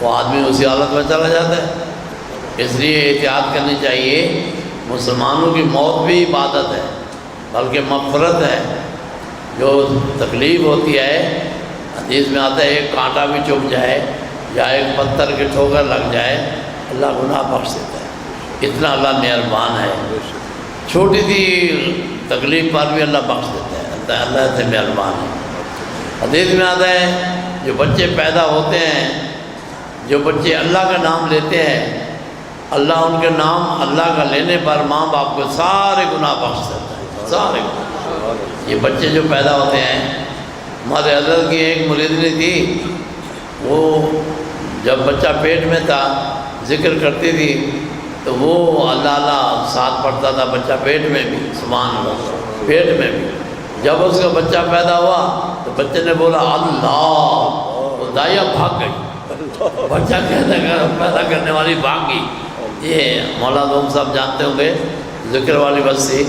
وہ آدمی اسی حالت میں چلا جاتا ہے۔ اس لیے احتیاط کرنی چاہیے۔ مسلمانوں کی موت بھی عبادت ہے، بلکہ مغفرت ہے۔ جو تکلیف ہوتی ہے، حدیث میں آتا ہے ایک کانٹا بھی چبھ جائے یا ایک پتھر کی ٹھوکر لگ جائے اللہ گناہ بخش دیتا ہے، اتنا اللہ مہربان ہے۔ چھوٹی سی تکلیف پر بھی اللہ بخش دیتا ہے، اللہ سے مہربان ہے۔ حدیث میں آتا ہے جو بچے پیدا ہوتے ہیں، جو بچے اللہ کا نام لیتے ہیں، اللہ ان کے نام اللہ کا لینے پر ماں باپ کو سارے گناہ بخش دیتا ہے، سارے گناہ۔ یہ بچے جو پیدا ہوتے ہیں، ہمارے حضرت کی ایک مریدنی تھی، وہ جب بچہ پیٹ میں تھا ذکر کرتی تھی تو وہ اللہ اللہ ساتھ پڑھتا تھا، بچہ پیٹ میں بھی، سبحان اللہ، پیٹ میں بھی۔ جب اس کا بچہ پیدا ہوا تو بچے نے بولا اللہ، وہ دائیا بھاگ گئی، بچہ پیدا کرنے والی بھاگ گئی۔ یہ مولا دوم صاحب جانتے ہوں گے، ذکر والی بستی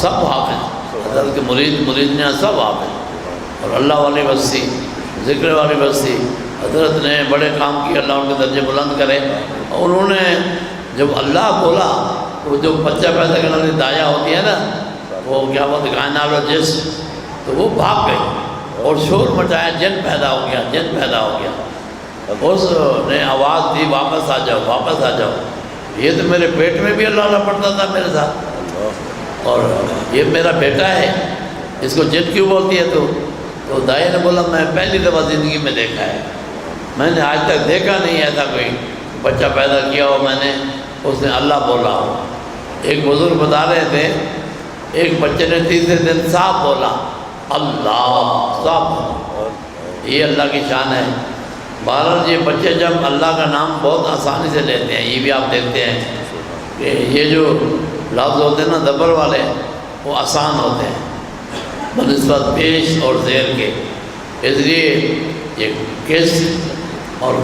سب حافظ، حضرت کے مریدیاں سب حافظ، اور اللہ والی بستی، ذکر والی بستی، حضرت نے بڑے کام کیے، اللہ ان کے درجے بلند کرے۔ اور انہوں نے جب اللہ بولا، وہ جو بچہ پیدا کرنے والی دایا ہوتی ہے نا، وہ کیا بولتے گائنالوجسٹ، تو وہ بھاگ گئی اور شور مچایا، جن پیدا ہو گیا، جن پیدا ہو گیا۔ اس نے آواز دی واپس آ جاؤ، واپس آ جاؤ، یہ تو میرے پیٹ میں بھی اللہ اللہ پڑھتا تھا میرے ساتھ، اور یہ میرا بیٹا ہے، اس کو جن کیوں بولتی ہے؟ تو دائی نے بولا میں پہلی دفعہ زندگی میں دیکھا ہے، میں نے آج تک دیکھا نہیں ایسا کوئی بچہ پیدا کیا ہو میں نے، اس نے اللہ بولا ہو۔ ایک بزرگ بتا رہے تھے، ایک بچے نے تیسرے دن صاف بولا اللہ، صاف، یہ اللہ کی شان ہے۔ بہرحال یہ بچے جب اللہ کا نام بہت آسانی سے لیتے ہیں، یہ بھی آپ دیکھتے ہیں کہ یہ جو لفظ ہوتے ہیں نا دبر والے، وہ آسان ہوتے ہیں بنسبت پیش اور زیر کے، اس لیے یہ کس اور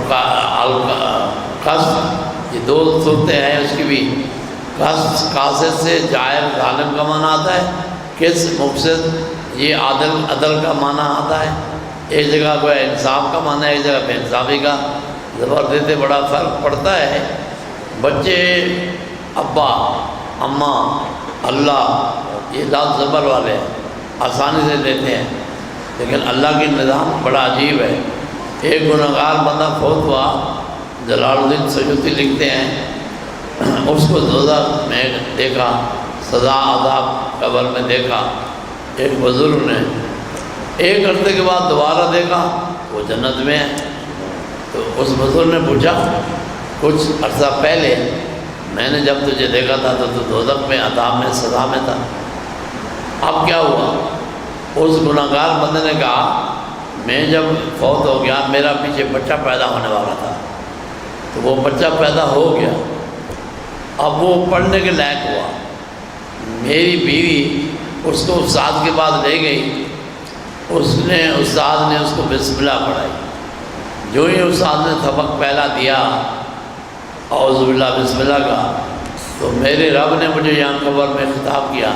قصد، یہ دو صورتیں ہیں اس کی بھی۔ قاصد سے جائر ظالم کا معنی آتا ہے، کس مقصد یہ عدل کا معنی آتا ہے۔ ایک جگہ کو انصاف کا معنی ہے، ایک جگہ بے انصافی کا، زبردست بڑا فرق پڑتا ہے۔ بچے ابا، اماں، اللہ، یہ لفظ زبر والے آسانی سے لیتے ہیں، لیکن اللہ کی نظام بڑا عجیب ہے۔ ایک گنہگار بندہ فوت ہوا، جلال الدین سیوطی لکھتے ہیں، اس کو دوزخ میں دیکھا، سزا عذاب قبر میں دیکھا۔ ایک بزرگ نے ایک عرصے کے بعد دوبارہ دیکھا، وہ جنت میں ہے۔ تو اس بزرگ نے پوچھا کچھ عرصہ پہلے میں نے جب تجھے دیکھا تھا تو دوزخ میں، عذاب میں، سزا میں تھا، اب کیا ہوا؟ اس گنہگار بندے نے کہا میں جب فوت ہو گیا میرا پیچھے بچہ پیدا ہونے والا تھا، تو وہ بچہ پیدا ہو گیا، اب وہ پڑھنے کے لائق ہوا، میری بیوی اس کو استاد کے بعد لے گئی، استاد نے اس کو بسم اللہ پڑھائی، جو ہی استاد نے سبق پہلا دیا اعوذ باللہ بسم اللہ کا، تو میرے رب نے مجھے یہاں قبر میں خطاب کیا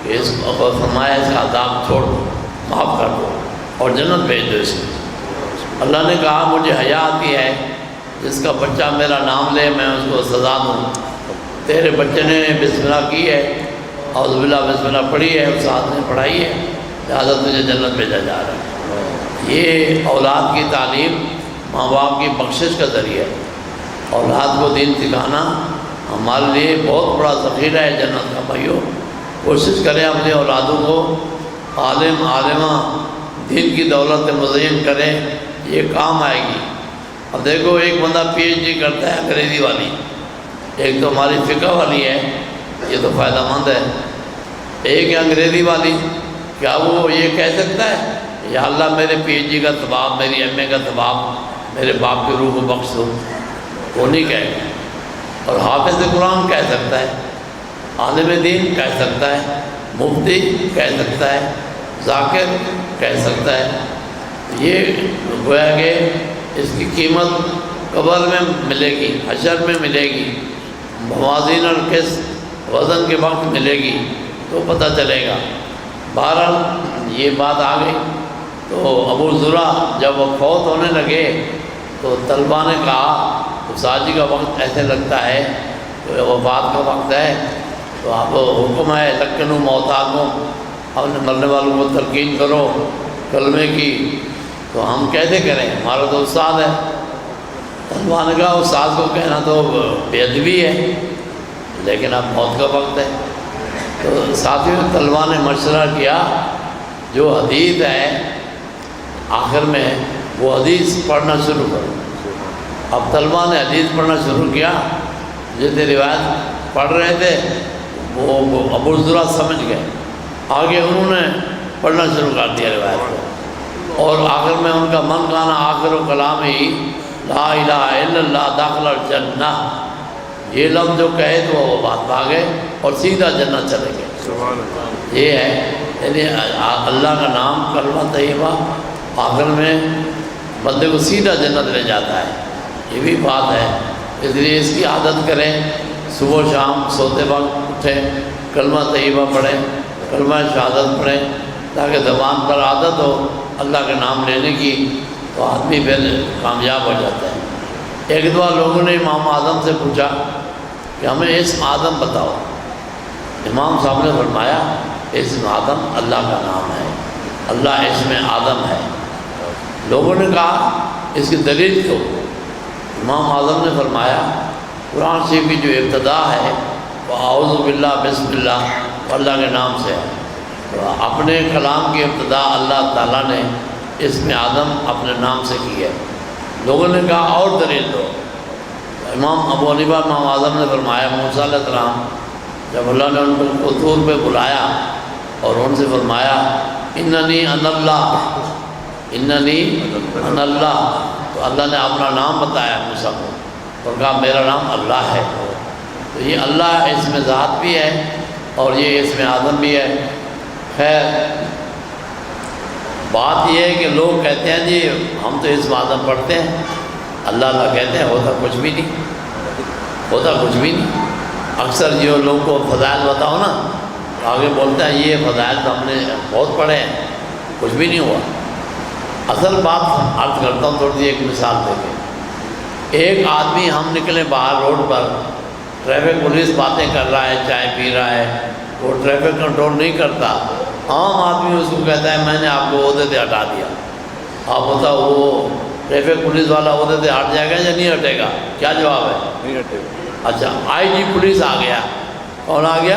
کہ اس کو فرمایا اس کا عذاب چھوڑ دو، معاف کر دو اور جنت بھیج دو اس کو۔ اللہ نے کہا مجھے حیا آتی ہے جس کا بچہ میرا نام لے میں اس کو سزا دوں، تیرے بچے نے بسم اللہ کی ہے، اعوذ باللہ بسم اللہ پڑھی ہے، استاد نے پڑھائی ہے، لہٰذا تجھے جنت بھیجا جا رہا ہے۔ یہ اولاد کی تعلیم ماں باپ کی بخشش کا ذریعہ ہے۔ اولاد کو دین سکھانا ہمارے لیے بہت بڑا ذخیرہ ہے جنت کا۔ بھائیو کوشش کریں اپنے اولادوں کو عالم عالمہ دین کی دولت مزین کریں، یہ کام آئے گی۔ اب دیکھو ایک بندہ پی ایچ ڈی کرتا ہے انگریزی والی، ایک تو ہماری فقہ والی ہے، یہ تو فائدہ مند ہے، ایک ہے انگریزی والی، کیا وہ یہ کہہ سکتا ہے یا اللہ میرے پی ایچ ڈی کا ثواب، میری ایم اے کا ثواب میرے باپ کی روح کو بخش دو؟ وہ نہیں کہے گا۔ اور حافظ قرآن کہہ سکتا ہے، عالم دین کہہ سکتا ہے، مفتی کہہ سکتا ہے، ذاکر کہہ سکتا ہے۔ یہ گویا کہ اس کی قیمت قبر میں ملے گی، حشر میں ملے گی، موازین اور کس وزن کے وقت ملے گی تو پتہ چلے گا۔ بہرحال یہ بات آ گئی تو ابو زرع جب وہ فوت ہونے لگے تو طلبہ نے کہا استاد جی کا وقت ایسے لگتا ہے کہ وفات کا وقت ہے، تو آپ حکم ہے لکنو موتاکم، اپنے مرنے والوں کو تلقین کرو کلمے کی، تو ہم کیسے کریں، ہمارا تو استاد ہے۔ طلبہ نے کہا استاد کو کہنا تو بے ادبی ہے، لیکن اب موت کا وقت ہے۔ تو ساتھیوں طلبہ نے مشورہ کیا جو حدیث ہے آخر میں وہ حدیث پڑھنا شروع کرو۔ اب طلبہ نے حدیث پڑھنا شروع کیا، جتنے روایت پڑھ رہے تھے وہ ابو ذرا سمجھ گئے، آگے انہوں نے پڑھنا شروع کر دیا روایت کو، اور آخر میں ان کا من کانا آخر و کلام ہی لا الہ الا اللہ داخل الجنہ، یہ لفظ جو کہے تو وہ بات بھاگے اور سیدھا جنت چلے گئے۔ یہ ہے یعنی اللہ کا نام کلمہ طیبہ آخر میں بندے کو سیدھا جنت لے جاتا ہے، یہ بھی بات ہے۔ اس لیے اس کی عادت کریں، صبح و شام سوتے وقت اٹھیں کلمہ طیبہ پڑھیں، کلمہ شہادت پڑھیں، تاکہ زبان پر عادت ہو اللہ کا نام لینے کی، تو آدمی پھر کامیاب ہو جاتا ہے۔ ایک دفعہ لوگوں نے امام اعظم سے پوچھا کہ ہمیں اسم اعظم بتاؤ، امام صاحب نے فرمایا اسم اعظم اللہ کا نام ہے، اللہ اسم اعظم ہے۔ لوگوں نے کہا اس کی دلیل تو امام اعظم نے فرمایا قرآن شریف کی جو ابتدا ہے وہ اعوذ باللہ بسم اللہ اللہ کے نام سے ہے، تو اپنے کلام کی ابتدا اللہ تعالیٰ نے اسم اعظم اپنے نام سے کی ہے۔ لوگوں نے کہا اور دلیل دو، امام ابو حنیفہ امام اعظم نے فرمایا موسیٰ علیہ السلام جب اللہ نے ان کو طور پہ بلایا اور ان سے فرمایا اننی ان اللہ، اننی ان اللہ، تو اللہ نے اپنا نام بتایا موسیٰ کو اور کہا میرا نام اللہ ہے۔ تو یہ اللہ اسم ذات بھی ہے اور یہ اسم اعظم بھی ہے۔ خیر بات یہ ہے کہ لوگ کہتے ہیں جی ہم تو اسم اعظم پڑھتے ہیں، اللہ اللہ کہتے ہیں، ہوتا کچھ بھی نہیں، ہوتا کچھ بھی نہیں۔ اکثر جو لوگوں کو فضائل بتاؤ نا آگے بولتے ہیں یہ فضائل تو ہم نے بہت پڑھے ہیں، کچھ بھی نہیں ہوا۔ اصل بات عرض کرتا ہوں تھوڑی سی، ایک مثال دے کے، ایک آدمی ہم نکلے باہر روڈ پر، ٹریفک پولیس باتیں کر رہا ہے، چائے پی رہا ہے، وہ ٹریفک کنٹرول نہیں کرتا، عام آدمی اس کو کہتا ہے میں نے آپ کو عہدے سے ہٹا دیا، آپ بتاؤ وہ ٹریفک پولیس والا عہدے سے ہٹ جائے گا یا نہیں ہٹے گا؟ کیا جواب ہے؟ نہیں ہٹے گا۔ اچھا آئی جی پولیس آ گیا، کون آ گیا؟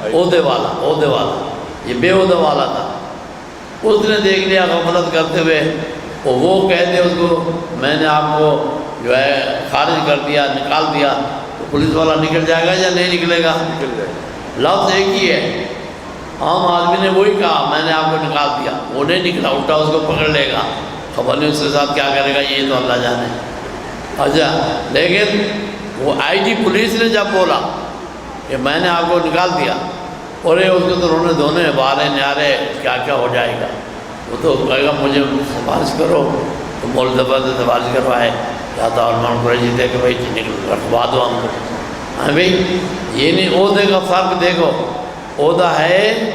عہدے والا، عہدے والا، یہ بے عہدہ والا تھا، اس نے دیکھ لیا غفلت کرتے ہوئے، وہ کہتے اس کو میں نے آپ کو جو ہے خارج کر دیا، نکال دیا، تو پولیس والا نکل جائے گا یا نہیں نکلے گا؟ نکل جائے گا۔ لفظ ایک ہی ہے، عام آدمی نے وہی کہا میں نے آپ کو نکال دیا، وہ نہیں نکلا، الٹا اس کو پکڑ لے گا، خبر نہیں اس کے ساتھ کیا کرے گا، یہ تو اللہ جانے۔ اچھا لیکن وہ آئی جی پولیس نے جب بولا کہ میں نے آپ کو نکال دیا، اور اس کو تو رونے دھونے بارے نیارے کیا کیا ہو جائے گا، وہ تو کہے گا مجھے سفارش کرو، تو مول دفعہ سے سفارش کروائے، یا تو علمان قریشی تھے کہ بھائی نکل رکھوا دو ہم کو۔ ہاں بھائی یہ نہیں، عہدے کا فرق دیکھو، عہدہ ہے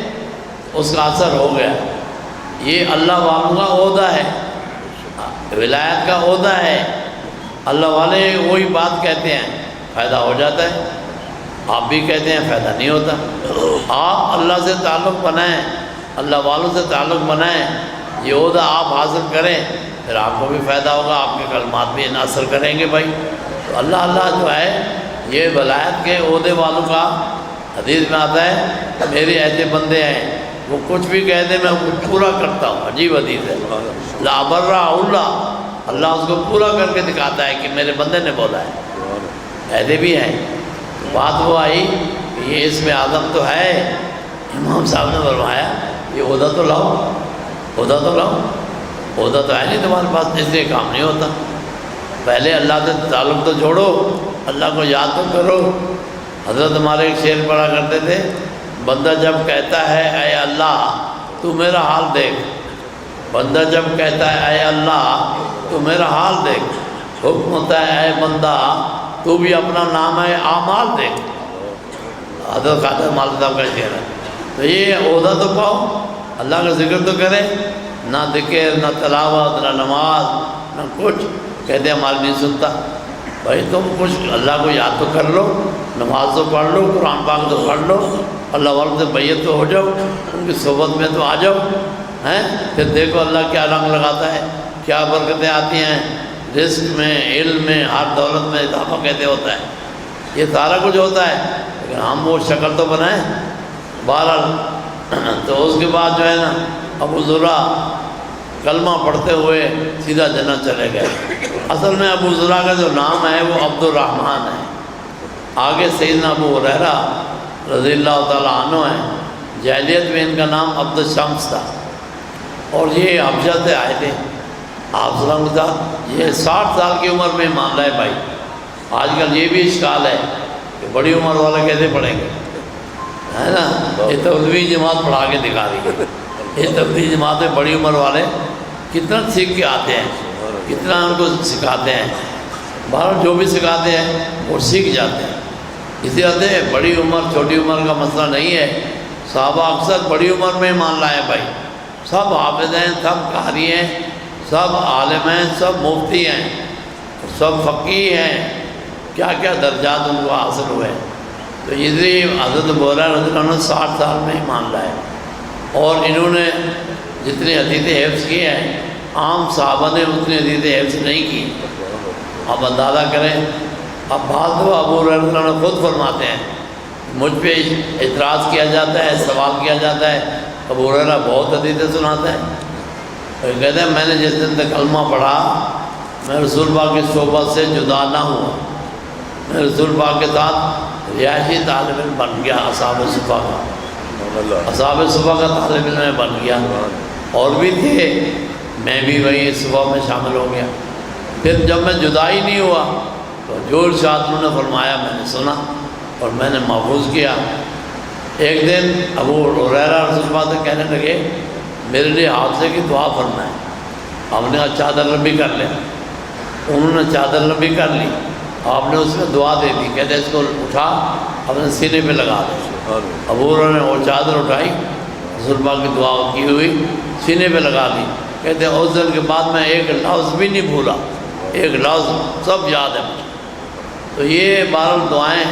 اس کا اثر ہو گیا، یہ اللہ والوں کا عہدہ ہے، ولایت کا عہدہ ہے، اللہ والے وہی بات کہتے ہیں فائدہ ہو جاتا ہے، آپ بھی کہتے ہیں فائدہ نہیں ہوتا۔ آپ اللہ سے تعلق بنائیں، اللہ والوں سے تعلق بنائیں، یہ عہدہ آپ حاصل کریں، پھر آپ کو بھی فائدہ ہوگا، آپ کے کلمات بھی اثر کریں گے بھائی۔ تو اللہ اللہ جو ہے یہ ولایت کے عہدے والوں کا، حدیث میں آتا ہے میرے ایسے بندے ہیں وہ کچھ بھی کہہ دیں میں کچھ پورا کرتا ہوں، عجیب حدیث ہے، لا برا اللہ، اللہ اس کو پورا کر کے دکھاتا ہے کہ میرے بندے نے بولا ہے، ایسے بھی ہیں۔ بات وہ آئی کہ یہ اسم اعظم تو ہے، امام صاحب نے فرمایا یہ عہدہ تو لاؤ، عہدہ تو لاؤ، عہدہ تو ہے نہیں تمہارے پاس، اس لیے کام نہیں ہوتا۔ پہلے اللہ سے تعلق تو جوڑو، اللہ کو یاد تو کرو۔ حضرت ہمارے ایک شعر پڑھا کرتے تھے، بندہ جب کہتا ہے اے اللہ تو میرا حال دیکھ، بندہ جب کہتا ہے اے اللہ تو میرا حال دیکھ، حکم ہوتا ہے اے بندہ تو بھی اپنا نام ہے اعمال دیکھ۔ حضرت خواجہ مالک صاحب کا شعر ہے۔ تو یہ عہدہ تو پاؤ، اللہ کا ذکر تو کرے، نہ ذکر نہ تلاوت نہ نماز نہ کچھ، کہتے ہماری نہیں سنتا. بھائی تم کچھ اللہ کو یاد تو کر لو، نماز تو پڑھ لو، قرآن پاک تو پڑھ لو، اللہ والوں سے بیعت تو ہو جاؤ، ان کی صحبت میں تو آ جاؤ ہیں. پھر دیکھو اللہ کیا رنگ لگاتا ہے، کیا برکتیں آتی ہیں، رزق میں، علم میں، ہر دولت میں اضافہ کہتے ہوتا ہے. یہ سارا کچھ ہوتا ہے، لیکن ہم وہ شکل تو بنائیں. بہرحال تو اس کے بعد جو ہے نا ابو زرع کلمہ پڑھتے ہوئے سیدھا جنت چلے گئے. اصل میں ابو زرع کا جو نام ہے وہ عبد الرحمن ہے. آگے سیدنا ابو ہریرہ رضی اللہ تعالیٰ عنہ ہیں. جاہلیت میں ان کا نام عبد الشمس تھا، اور یہ حبشہ سے آئے تھے آپ صلی اللہ علیہ وسلم. یہ 60 سال کی عمر میں مان رہے بھائی. آج کل یہ بھی اشکال ہے کہ بڑی عمر والے کیسے پڑھیں گے، ہے نا. یہ تبلیغی جماعت پڑھا کے دکھا رہی ہے. یہ تبلیغی جماعت میں بڑی عمر والے کتنا سیکھ کے آتے ہیں، کتنا ان کو سکھاتے ہیں. بہرحال جو بھی سکھاتے ہیں وہ سیکھ جاتے ہیں. اسی طرح سے بڑی عمر چھوٹی عمر کا مسئلہ نہیں ہے. صحابہ اکثر بڑی عمر میں مان لائے بھائی. سب حافظ ہیں، سب قاری ہیں، سب عالم ہیں، سب مفتی ہیں، سب فقیہ ہیں. کیا کیا درجات ان کو حاصل ہوئے. تو اسی حضرت ابو ہریرہ رضی اللہ عنہ 60 سال میں مان لائے. اور انہوں نے جتنے حدیثیں حفظ کیے ہیں عام صحابہ نے اتنے حدیثیں حفظ نہیں کی. آپ اندازہ کریں. اب بعض دفعہ ابو ہریرہ رضی اللہ عنہ خود فرماتے ہیں مجھ پہ اعتراض کیا جاتا ہے، سوال کیا جاتا ہے، ابو ہریرہ بہت حدیثیں سناتا ہے. تو کہتے ہیں میں نے جس دن تک کلمہ پڑھا میں رسول پاک کی صحبت سے جدا نہ ہوا. میں رسول پاک کے ساتھ رہائشی طالب علم بن گیا. اصحاب صفہ کا طالب علم میں بن گیا. اور بھی تھے، میں بھی وہی صفہ میں شامل ہو گیا. پھر جب میں جدا ہی نہیں ہوا تو جو ارشاد انہوں نے فرمایا میں نے سنا اور میں نے محفوظ کیا. ایک دن ابو ہریرہ رسول پاک سے کہنے لگے میرے لیے حادثے کی دعا فرمائیں. ہم نے چادر لمبی کر لیا. انہوں نے چادر لمبی کر لی، آپ نے اس میں دعا دے دی. کہتے اس کو اٹھا اپنے سینے پہ لگا دے. ابو ہریرہ نے وہ چادر اٹھائی، رسول پاک کی دعا کی ہوئی سینے پہ لگا لی. کہتے ہیں اس دن کے بعد میں ایک لفظ بھی نہیں بھولا، ایک لفظ سب یاد ہے مجھے. تو یہ 12 دعائیں.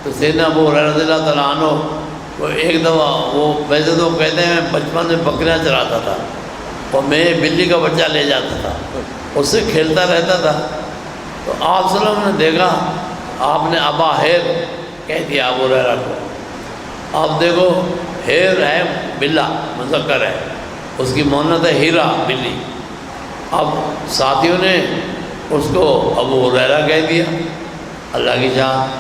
تو سیدنا ابو ہریرہ رضی اللہ تعالیٰ عنہ وہ ایک دفعہ وہ ویسے تو کہتے ہیں بچپن میں بکریاں چراتا تھا اور میں بلی کا بچہ لے جاتا تھا، اس سے کھیلتا رہتا تھا. تو آپ صلی اللہ علیہ وسلم نے دیکھا، آپ نے ابا ہیر کہہ دیا ابو ہریرہ کو. آپ دیکھو ہیر ہے بلا مذکر ہے، اس کی مونت ہے ہیرا بلی. اب ساتھیوں نے اس کو ابو ہریرہ کہہ دیا. اللہ کی جان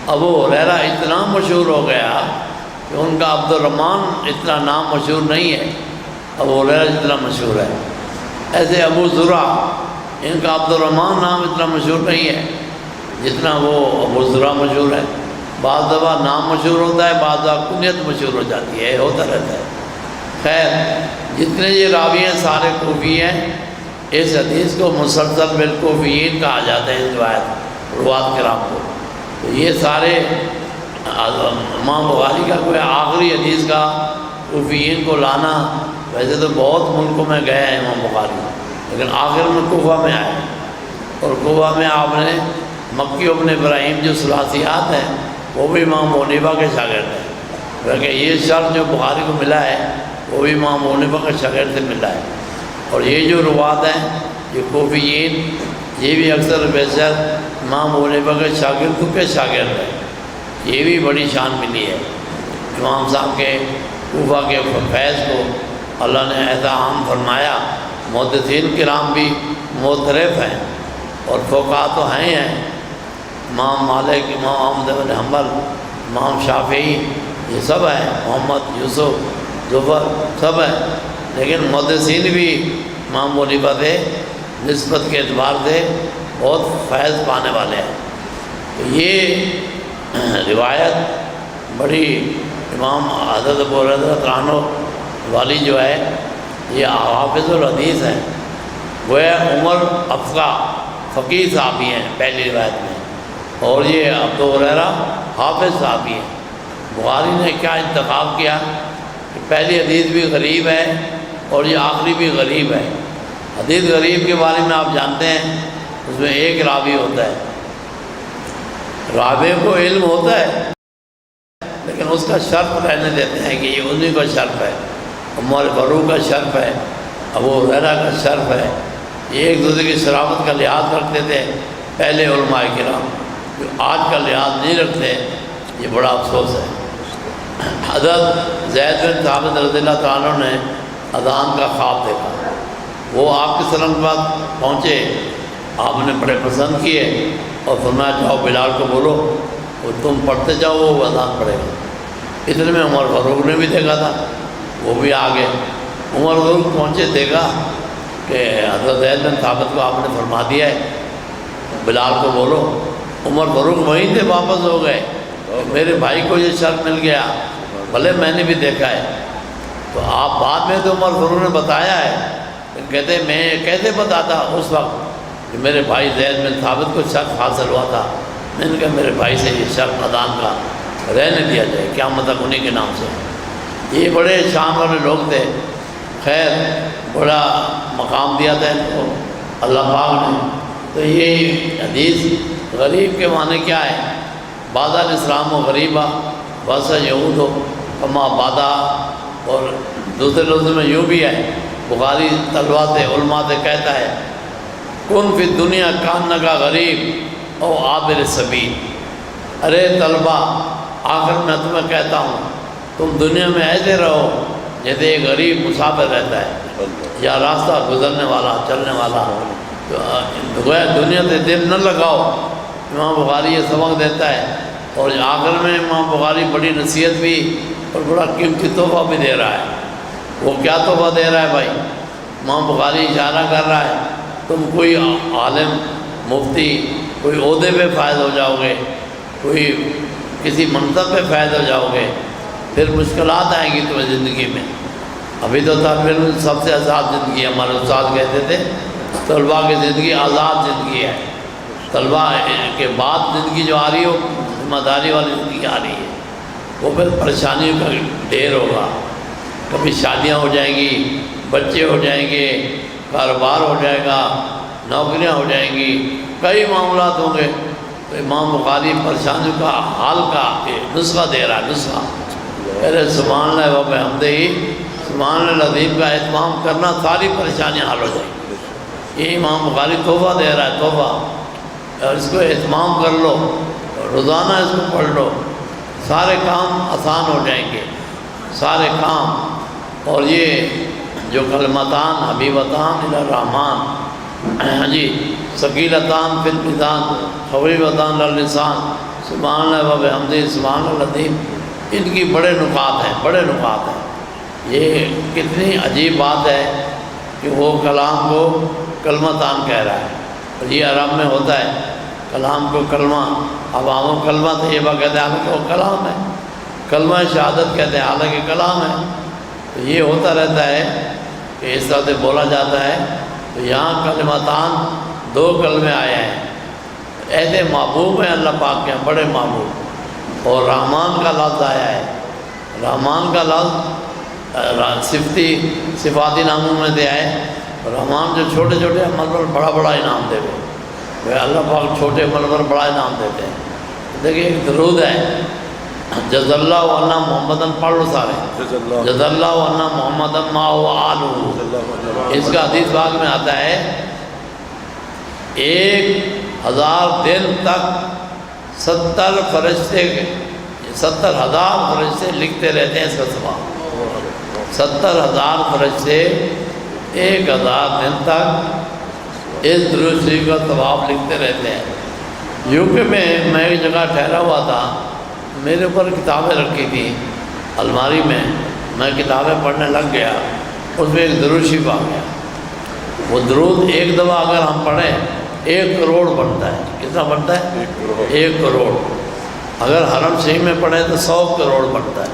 ابو ہریرہ اتنا مشہور ہو گیا کہ ان کا عبد الرحمن اتنا نام مشہور نہیں ہے، ابو ہریرہ جتنا مشہور ہے. ایسے ابو زرع ان کا عبد الرحمن نام اتنا مشہور نہیں ہے جتنا وہ ابو زرع مشہور ہے. بعض دفعہ نام مشہور ہوتا ہے، بعض دفعہ کنیت مشہور ہو جاتی ہے، ہوتا رہتا ہے. خیر جتنے یہ راوی ہیں سارے کوفی ہیں. اس حدیث کو مسلسل بالکوفیین کہا جاتا ہے، اس روات کرام کو. تو یہ سارے امام بخاری کا کوئی آخری حدیث کا کوفیین کو لانا، ویسے تو بہت ملکوں میں گئے ہیں امام بخاری، لیکن آخر میں کوفہ میں آئے. اور کوفہ میں آپ نے مکی ابن ابراہیم جو ثلاثیات ہیں وہ بھی امام ابو حنیفہ کے شاگرد ہیں. کیونکہ یہ شرط جو بخاری کو ملا ہے وہ بھی امام ابو حنیفہ کے شاگرد سے ملا ہے. اور یہ جو روات ہیں یہ کوفیین یہ بھی اکثر بیشتر امام ابو حنیفہ کے شاگردوں کے شاگرد ہیں. یہ بھی بڑی شان ملی ہے. امام صاحب کے کوفہ کے فیض کو اللہ نے ایسا عام فرمایا. محدثین کرام بھی معترف ہیں اور فقہا تو ہیں. امام مالک، امام احمد بن حنبل، امام شافعی یہ سب ہیں، محمد یوسف ظفر سب ہیں. لیکن محدثین بھی امام ابو حنیفہ سے نسبت کے اعتبار سے بہت فیض پانے والے ہیں. تو یہ روایت بڑی امام حضرت ابو ہریرہ عنہ والی جو ہے یہ حافظ الحدیث ہیں. وہ عمر افقہ فقیہ صحابی ہیں پہلی روایت میں، اور یہ ابو ہریرہ حافظ صحابی ہیں. بخاری نے کیا انتخاب کیا کہ پہلی حدیث بھی غریب ہے اور یہ آخری بھی غریب ہے. حدیث غریب کے بارے میں آپ جانتے ہیں اس میں ایک راوی ہوتا ہے، راوی کو علم ہوتا ہے لیکن اس کا شرف رہنے دیتے ہیں کہ یہ انہی کا شرف ہے، عمر فاروق کا شرف ہے، ابو ہریرہ کا شرف ہے، یہ ایک دوسرے کی شرافت کا لحاظ رکھتے تھے پہلے علماء کرام، جو آج کا لحاظ نہیں رکھتے، یہ بڑا افسوس ہے۔ حضرت زید بن ثابت رضی اللہ تعالیٰ نے اذان کا خواب دیکھا، وہ آپ کے سلام کے بعد پہنچے، آپ نے بڑے پسند کیے اور فرمایا جاؤ بلال کو بولو وہ تم پڑھتے جاؤ، وہ اذان پڑھے گا۔ اتنے میں عمر فاروق نے بھی دیکھا تھا، وہ بھی آ گئے۔ عمر فاروق پہنچے، دیکھا کہ حضرت زید بن ثابت کو آپ نے فرما دیا ہے بلال کو بولو۔ عمر فاروق وہیں سے واپس ہو گئے، میرے بھائی کو یہ شرف مل گیا، بھلے میں نے بھی دیکھا ہے۔ تو آپ بعد میں تو عمر فاروق نے بتایا ہے، کہتے میں کیسے بتاتا اس وقت کہ میرے بھائی زید بن ثابت کو شرف حاصل ہوا تھا، میں نے کہا میرے بھائی سے یہ شرف اذان کا رہنے دیا جائے، کیا مطلب انہی کے نام سے۔ یہ بڑے شان والے لوگ تھے، خیر بڑا مقام دیا تھا ان کو اللہ پاک نے۔ تو یہ حدیث غریب کے معنی کیا ہے؟ بادہ الاسلام و غریبہ واسہ یہود ہو کما بادہ، اور دوسرے لفظ میں یوں بھی ہے، بخاری طلبہ سے علماء سے کہتا ہے کن فی الدنیا کانکا غریب او عابر سبیل۔ ارے طلبہ، آخر میں تمہیں کہتا ہوں تم دنیا میں ایسے رہو جیسے ایک غریب مسافر رہتا ہے یا راستہ گزرنے والا، چلنے والا۔ دنیا سے دل نہ لگاؤ، امام بخاری یہ سبق دیتا ہے۔ اور آخر میں امام بخاری بڑی نصیحت بھی اور بڑا قیمتی تحفہ بھی دے رہا ہے۔ وہ کیا تحفہ دے رہا ہے بھائی؟ امام بخاری اشارہ کر رہا ہے تم کوئی عالم، مفتی، کوئی عہدے پہ فائز ہو جاؤ گے، کوئی کسی منصب پہ فائز ہو جاؤ گے، پھر مشکلات آئیں گی تمہیں زندگی میں۔ ابھی تو طالب علم سب سے آزاد زندگی ہے، ہمارے استاد کہتے تھے طلباء کی زندگی آزاد زندگی ہے، طلباء کے بعد زندگی جو آ رہی ہو ذمہ داری والی زندگی آ رہی ہے، وہ پھر پریشانیوں کا ڈھیر ہوگا، کبھی شادیاں ہو جائیں گی، بچے ہو جائیں گے، کاروبار ہو جائے گا، نوکریاں ہو جائیں گی، کئی معاملات ہوں گے۔ تو امام بخاری پریشانیوں کا حال کا نسخہ دے رہا ہے، نسخہ۔ پہلے سبحان اللہ و بحمدہ سبحان اللہ العظیم کا اہتمام کرنا، ساری پریشانیاں حل ہو جائیں گی۔ یہ امام بخاری تحفہ دے رہا ہے، تحفہ، اور اس کو اہتمام کر لو، روزانہ اس کو پڑھ لو، سارے کام آسان ہو جائیں گے، سارے کام۔ اور یہ جو کلمتان حبیبتان الی الرحمن، جی ثقیلتان فی المیزان خفیفتان علی اللسان، سبحان اللہ و بحمدہ سبحان اللہ العظیم، ان کی بڑے نکات ہیں، بڑے نکات ہیں۔ یہ کتنی عجیب بات ہے کہ وہ کلام کو کلمتان کہہ رہا ہے، اور یہ عرب میں ہوتا ہے کلام کو کلمہ، عوام و کلمہ طیبہ کہتے ہیں، حالانکہ وہ کلام ہے، کلمہ شہادت کہتے ہیں، حالانکہ کلام ہے۔ تو یہ ہوتا رہتا ہے کہ اس طرح سے بولا جاتا ہے۔ تو یہاں کلمتان، دو کلمے آئے ہیں، ایسے محبوب ہیں اللہ پاک کے، بڑے محبوب۔ اور رحمان کا لفظ آیا ہے، رحمان کا لفظ صفاتی ناموں میں دے آئے۔ رحمان جو چھوٹے چھوٹے عمل پر بڑا بڑا انعام دے وہ اللہ پاک چھوٹے عمل پر بڑا انعام دیتے ہیں۔ دیکھیے ایک درود ہے، جز اللہ عنا محمدن، پڑھ لو سارے، جز اللہ عنا محمدن ما و آلہ۔ اس کا حدیث باغ میں آتا ہے 1000 دن تک 70 فرشتے، 70,000 فرشتے لکھتے رہتے ہیں اس کا ثواب۔ 70,000 فرشتے 1000 دن تک اس درود شریف کا ثواب لکھتے رہتے ہیں۔ یو کے میں ایک جگہ ٹھہرا ہوا تھا، میرے اوپر کتابیں رکھی تھیں الماری میں کتابیں پڑھنے لگ گیا، اس میں ایک درود شریف آ گیا۔ وہ درود ایک دفعہ اگر ہم پڑھیں 1 کروڑ بنتا ہے۔ کتنا بنتا ہے؟ 1 کروڑ۔ اگر حرم شریف میں پڑھیں تو 100 کروڑ بنتا ہے،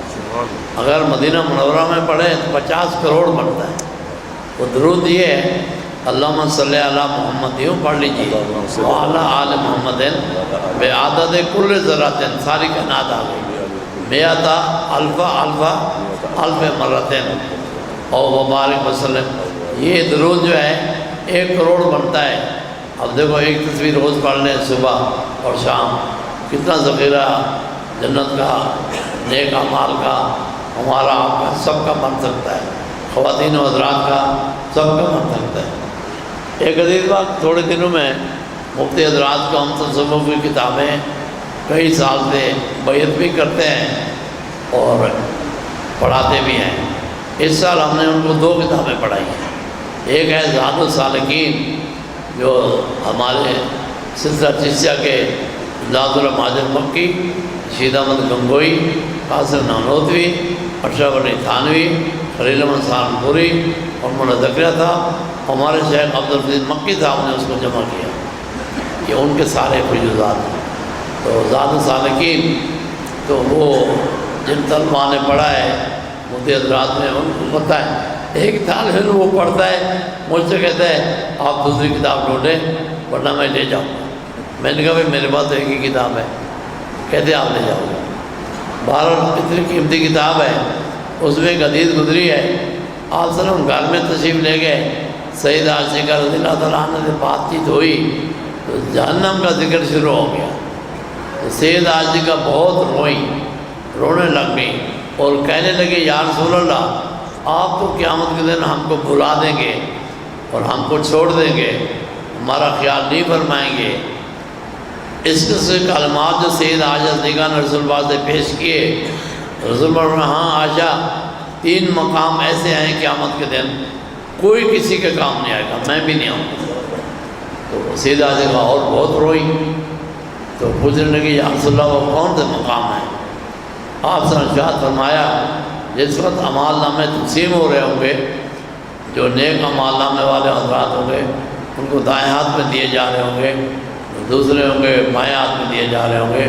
اگر مدینہ منورہ میں پڑھیں تو 50 کروڑ بنتا ہے۔ وہ درود یہ ہے، اللہم صلی علی محمد، یوں پڑھ لیجیے، وعلی آل محمد بعدد کل ذرات، ساری کائنات آ گئی، میتا الف مرتين او مبارک وسلم۔ یہ درود جو ہے 1 کروڑ بنتا ہے۔ اب دیکھو ایک تصویر روز پڑھ لیں صبح اور شام، کتنا ذخیرہ جنت کا، نیک اعمال کا، ہمارا آپ کا سب کا بن سکتا ہے، خواتین و حضرات کا سب کا بن سکتا ہے۔ ایک عزیز بات، تھوڑے دنوں میں مفتی حضرات کو ہم تصوف کی کتابیں کئی سال سے بیعت بھی کرتے ہیں اور پڑھاتے بھی ہیں۔ اس سال ہم نے ان کو 2 کتابیں پڑھائی ہیں۔ ایک ہے زاد السالکین، جو ہمارے سلسلہ چشتیہ کے ذات الماجر مکی، رشید احمد گنگوئی، قاسم نانوتوی، اشرف علی تھانوی، خلیل احمد سہارنپوری اور مولانا زکریا تھا، ہمارے شیخ عبدالعزیز مکی صاحب نے اس کو جمع کیا۔ یہ ان کے سارے فیوزات ہیں۔ تو زاد السالکین تو وہ جن طلباء نے پڑھا ہے مفتی حضرات نے، ان کو پتہ ہے۔ ایک طالب علم وہ پڑھتا ہے، مجھ سے کہتا ہے آپ دوسری کتاب ڈھونڈیں ورنہ میں لے جاؤں گا۔ میں نے کہا بھائی میرے پاس تو ایک ہی کتاب ہے، کہتے آپ لے جاؤ گے۔ بہرحال اتنی قیمتی کتاب ہے، اس میں ایک حدیث گزری ہے، آپ صلی اللہ علیہ وسلم گھر میں تشریف لے گئے، سید عائشہ رضی اللہ تعالیٰ عنہ سے بات چیت ہوئی تو جہنم کا ذکر شروع ہو گیا۔ تو سید عائشہ بہت رونے لگ گئی اور کہنے لگے یا رسول اللہ، آپ تو قیامت کے دن ہم کو بھلا دیں گے اور ہم کو چھوڑ دیں گے، ہمارا خیال نہیں فرمائیں گے۔ اس قسم کے کلمات جو سید عائشہ صدیقہ نے رسول اللہ سے پیش کیے، رسول اللہ نے ہاں عائشہ 3 مقام ایسے ہیں قیامت کے دن کوئی کسی کے کام نہیں آئے گا، میں بھی نہیں آؤں گا۔ تو سید عائشہ اور بہت روئی، تو پوچھنے لگی یا رسول اللہ وہ کون سے مقام ہیں؟ آپ سے ارشاد فرمایا جس وقت اعمال نامے تقسیم ہو رہے ہوں گے، جو نیک اعمال نامے والے حضرات ہوں گے ان کو دائیں ہاتھ میں دیے جا رہے ہوں گے، دوسرے ہوں گے بائیں ہاتھ میں دیے جا رہے ہوں گے۔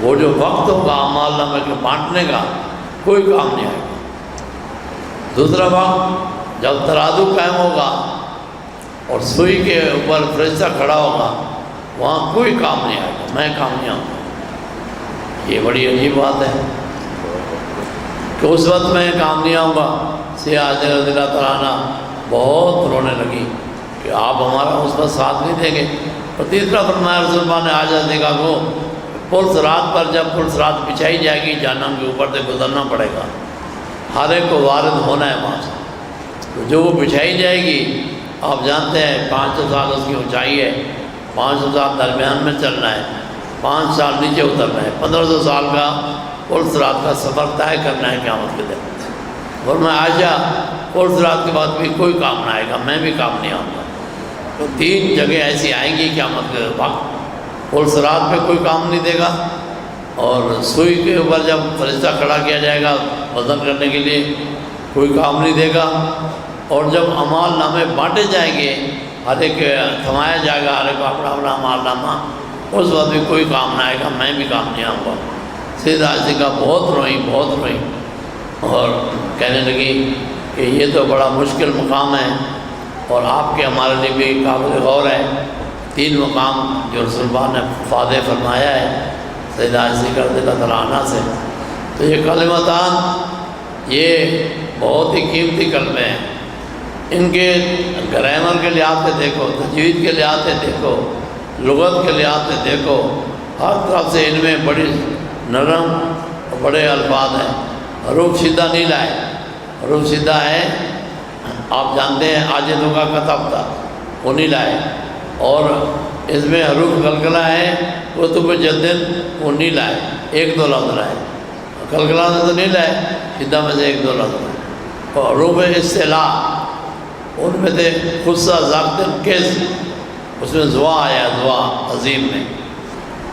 وہ جو وقت ہوگا اعمال نامے کے بانٹنے کا، کوئی کام نہیں آئے گا۔ دوسرا وقت جب ترازو قائم ہوگا اور سوئی کے اوپر فرشتہ کھڑا ہوگا، وہاں کوئی کام نہیں آئے گا، میں کام نہیں آؤں گا۔ یہ بڑی عجیب بات ہے کہ اس وقت میں کام نہیں آؤں گا۔ سید عائشہ رضی اللہ تعالیٰ عنہ بہت رونے لگی کہ آپ ہمارا اس وقت ساتھ نہیں دیں گے۔ اور تیسرا فرمایا رسول اللہ نے عائشہ صدیقہ کو، پل صراط پر جب پل صراط بچھائی جائے گی، جہنم کے اوپر سے گزرنا پڑے گا، ہر ایک کو وارد ہونا ہے وہاں سے۔ تو جو وہ بچھائی جائے گی، آپ جانتے ہیں 500 سال اس کی اونچائی ہے، 500 سال درمیان میں چلنا ہے، 5 سال نیچے اترنا ہے، 1500 سال کا پل صراط کا سفر طے کرنا ہے قیامت کے دن۔ اور میں عائشہ پل صراط کے بعد بھی کوئی کام نہ آئے گا، میں بھی کام نہیں آؤں گا۔ تو 3 جگہ ایسی آئیں گی قیامت کے وقت، پل صراط پہ کوئی کام نہیں دے گا، اور سوئی کے اوپر جب فرشتہ کھڑا کیا جائے گا وزن کرنے کے لیے، کوئی کام نہیں دے گا، اور جب اعمال نامے بانٹے جائیں گے، ہر ایک تھمایا جائے گا، ہر ایک کو اپنا اپنا اعمال نامہ، اس وقت بھی کوئی کام نہ آئے گا، میں بھی کام نہیں آؤں گا۔ سید عائشہ بہت روئی اور کہنے لگی کہ یہ تو بڑا مشکل مقام ہے اور آپ کے ہمارے لیے بھی قابل غور ہے۔ 3 مقام جو رسول اللہ نے فاتح فرمایا ہے سید عائشہ رضی اللہ تعالیٰ عنہ سے، تو یہ کلمتان یہ بہت ہی قیمتی کلمے ہیں۔ ان کے گرامر کے لحاظ سے دیکھو، تجوید کے لحاظ سے دیکھو، لغت کے لحاظ سے دیکھو، ہر طرف سے ان میں بڑی نرم اور بڑے الفاظ ہیں۔ حروف سیدھا نہیں لائے، حروف سیدھا ہے، آپ جانتے ہیں عاجزوں کا کتب تھا، وہ نہیں لائے، اور اس میں حروف قلقلہ ہے، کتب جدن وہ نہیں لائے، 1-2 لفظ لائے، قلقلہ سے تو نہیں لائے، سیدھا میں سے 1-2 لفظ لائے۔ اور حروف اصطلاح ان میں سے خصہ ضابط کس، اس میں زوا آیا، زوا عظیم میں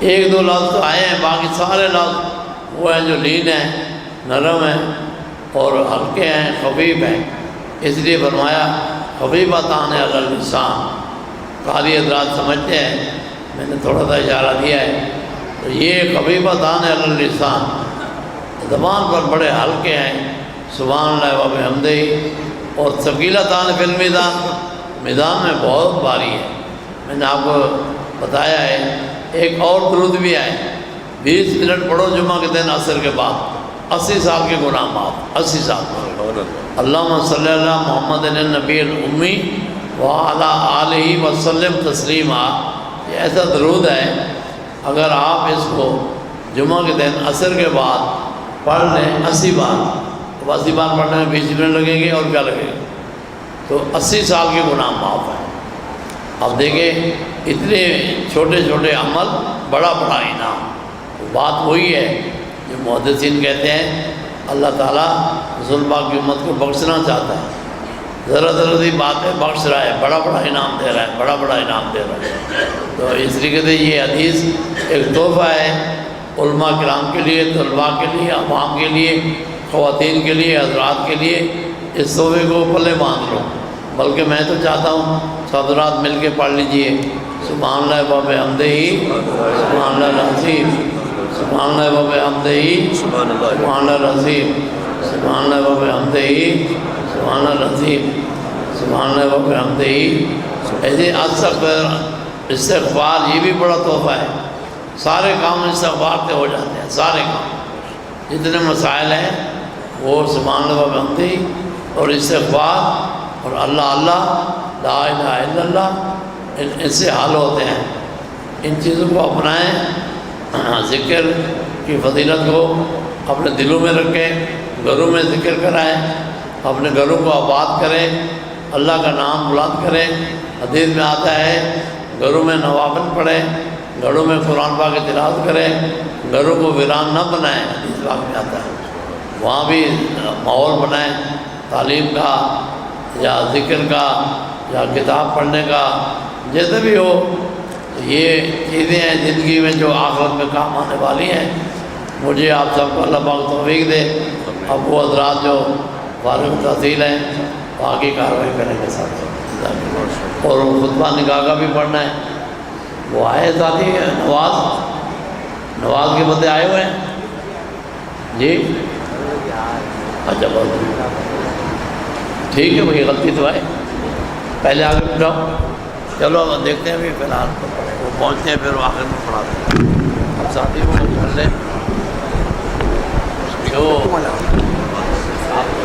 1-2 لفظ تو آئے ہیں، باقی سارے لفظ وہ ہیں جو لین ہیں، نرم ہیں اور ہلکے ہیں، خفیف ہیں۔ اس لیے فرمایا خفیفتان علی اللسان۔ قاری حضرات سمجھتے ہیں، میں نے تھوڑا سا اشارہ دیا ہے، تو یہ خفیفتان علی اللسان زبان پر بڑے ہلکے ہیں، سبحان اللہ و بحمدہ، اور ثقیلتان فی المیزان، میدان میں بہت بھاری ہے۔ میں نے آپ کو بتایا ہے، ایک اور درود بھی ہے، 20 منٹ پڑھو جمعہ کے دن عصر کے بعد، 80 سال کے گناہ معاف، 80 سال۔ اللہم صلی اللہ محمد النبی الامی وعلی آلہ وسلم تسلیما، یہ ایسا درود ہے اگر آپ اس کو جمعہ کے دن عصر کے بعد پڑھ لیں 80 بار، تو 80 بار پڑھنے میں 20 منٹ لگیں گے اور کیا لگے گا، تو 80 سال کے گناہ معاف ہیں۔ اب دیکھیں اتنے چھوٹے چھوٹے عمل، بڑا بڑا انعام۔ بات وہی ہے جو محدثین کہتے ہیں اللہ تعالیٰ رسول پاک کی امت کو بخشنا چاہتا ہے، ذرا ذرا سی بات ہے بخش رہا ہے، بڑا بڑا انعام دے رہا ہے، بڑا بڑا انعام دے رہا ہے۔ تو اس طریقے سے یہ حدیث ایک تحفہ ہے علماء کرام کے لیے، طلباء کے لیے، عوام کے لیے، خواتین کے لیے، حضرات کے لیے۔ اس تحفے کو پلے باندھ لو، بلکہ میں تو چاہتا ہوں سب حضرات مل کے پڑھ لیجئے سبحان اللہ و بحمدہ، سبحان اللہ العظیم، سبحان اللہ و بحمدہ، سبحان اللہ العظیم، سبحان اللہ و بحمدہ، سبحان اللہ العظیم، سبحان اللہ و بحمدہ۔ ایسے استغفار یہ بھی بڑا تحفہ ہے، سارے کام استغفار سے ہو جاتے ہیں، سارے کام جتنے مسائل ہیں وہ سبحان اللہ و بحمدہ اور استغفار اور اللہ اللہ لا الہ الا اللہ ان سے حل ہوتے ہیں۔ ان چیزوں کو اپنائیں، ذکر کی فضیلت کو اپنے دلوں میں رکھیں، گھروں میں ذکر کرائیں، اپنے گھروں کو آباد کریں، اللہ کا نام بلند کریں۔ حدیث میں آتا ہے گھروں میں نوافل پڑھیں، گھروں میں قرآن پاک کی تلاوت کریں، گھروں کو ویران نہ بنائیں، حدیث پاک میں آتا ہے۔ وہاں بھی ماحول بنائیں تعلیم کا یا ذکر کا یا کتاب پڑھنے کا، جیسے بھی ہو۔ یہ چیزیں ہیں زندگی میں جو آخرت میں کام آنے والی ہیں۔ مجھے آپ سب کو اللہ پاک توفیق دے۔ اب وہ حضرات جو فارغ تحصیل ہیں باقی کارروائی کرنے کے ساتھ، اور خطبہ نکاح کا بھی پڑھنا ہے۔ وہ آئے ساتھی نواز کے بندے آئے ہوئے ہیں جی؟ اچھا بہت ٹھیک ہے، وہی غلطی تو ہے، پہلے آگے بٹھاؤ۔ چلو اب دیکھتے ہیں ابھی فی الحال وہ پہنچتے ہیں پھر وہ آخر میں پڑھاتے ہیں۔ اب ساتھی کو کر لیں جو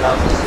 آپ